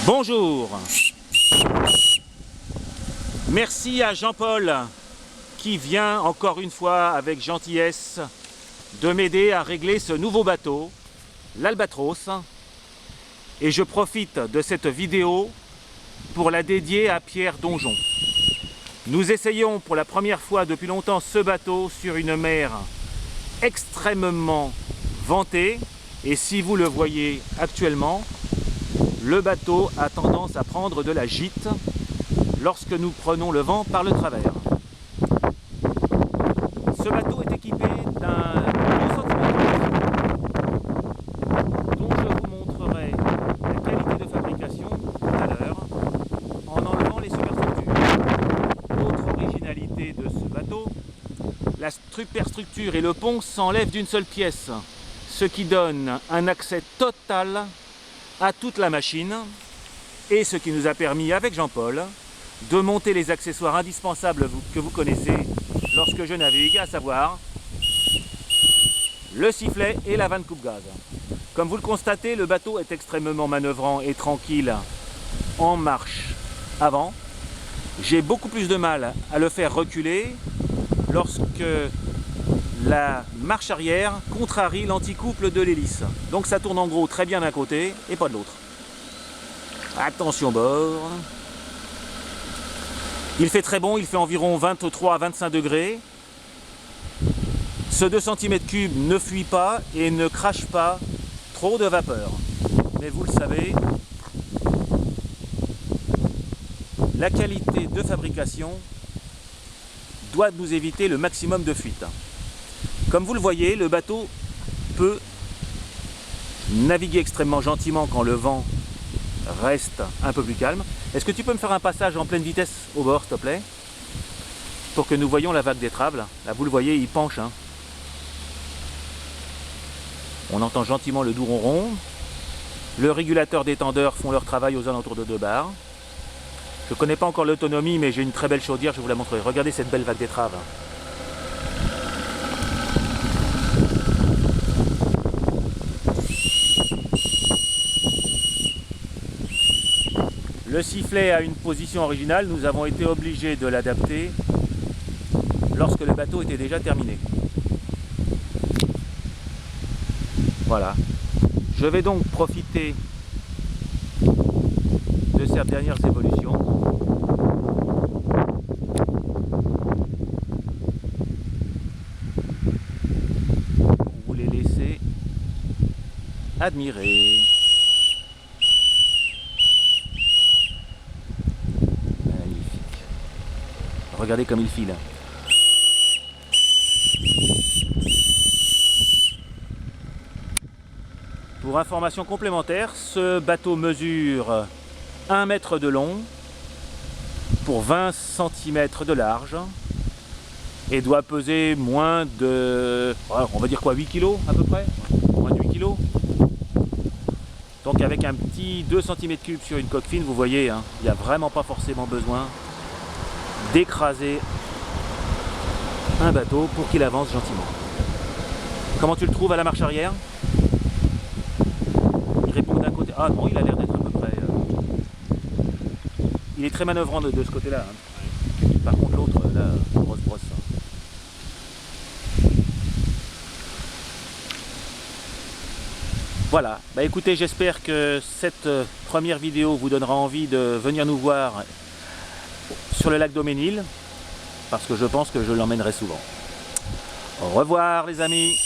Bonjour. Merci à Jean-Paul qui vient encore une fois avec gentillesse de m'aider à régler ce nouveau bateau, l'Albatros. Et je profite de cette vidéo pour la dédier à Pierre Donjon. Nous essayons pour la première fois depuis longtemps ce bateau sur une mer extrêmement ventée. Et si vous le voyez actuellement, le bateau a tendance à prendre de la gîte lorsque nous prenons le vent par le travers. Ce bateau est équipé d'un 2 cm dont je vous montrerai la qualité de fabrication tout à l'heure en enlevant les superstructures. Autre originalité de ce bateau, la superstructure et le pont s'enlèvent d'une seule pièce, ce qui donne un accès total à toute la machine et ce qui nous a permis avec Jean-Paul de monter les accessoires indispensables que vous connaissez lorsque je navigue, à savoir le sifflet et la vanne coupe-gaz. Comme vous le constatez, le bateau est extrêmement manœuvrant et tranquille en marche avant. J'ai beaucoup plus de mal à le faire reculer lorsque la marche arrière contrarie l'anticouple de l'hélice. Donc ça tourne en gros très bien d'un côté et pas de l'autre. Attention bord. Il fait très bon, il fait environ 23 à 25 degrés. Ce 2 cm3 ne fuit pas et ne crache pas trop de vapeur. Mais vous le savez, la qualité de fabrication doit nous éviter le maximum de fuite. Comme vous le voyez, le bateau peut naviguer extrêmement gentiment quand le vent reste un peu plus calme. Est-ce que tu peux me faire un passage en pleine vitesse au bord, s'il te plaît? Pour que nous voyions la vague d'étrave. Là, vous le voyez, il penche. Hein. On entend gentiment le doux ronron. Le régulateur des tendeurs font leur travail aux alentours de 2 bars. Je ne connais pas encore l'autonomie, mais j'ai une très belle chaudière, je vous la montrerai. Regardez cette belle vague d'étrave. Le sifflet a une position originale, nous avons été obligés de l'adapter lorsque le bateau était déjà terminé. Voilà. Je vais donc profiter de ces dernières évolutions pour vous les laisser admirer. Regardez comme il file. Pour information complémentaire, ce bateau mesure 1 mètre de long pour 20 cm de large et doit peser moins de, on va dire quoi, 8 kg à peu près, moins de 8 kg. Donc avec un petit 2 cm3 sur une coque fine, vous voyez, hein, il n'y a vraiment pas forcément besoin d'écraser un bateau pour qu'il avance gentiment. Comment tu le trouves à la marche arrière? Il répond d'un côté. Ah non, il a l'air d'être à peu près. Il est très manœuvrant de ce côté-là. Hein. Par contre, l'autre, la grosse brosse. Voilà. Bah écoutez, j'espère que cette première vidéo vous donnera envie de venir nous voir sur le lac Daumesnil, parce que je pense que je l'emmènerai souvent. Au revoir les amis.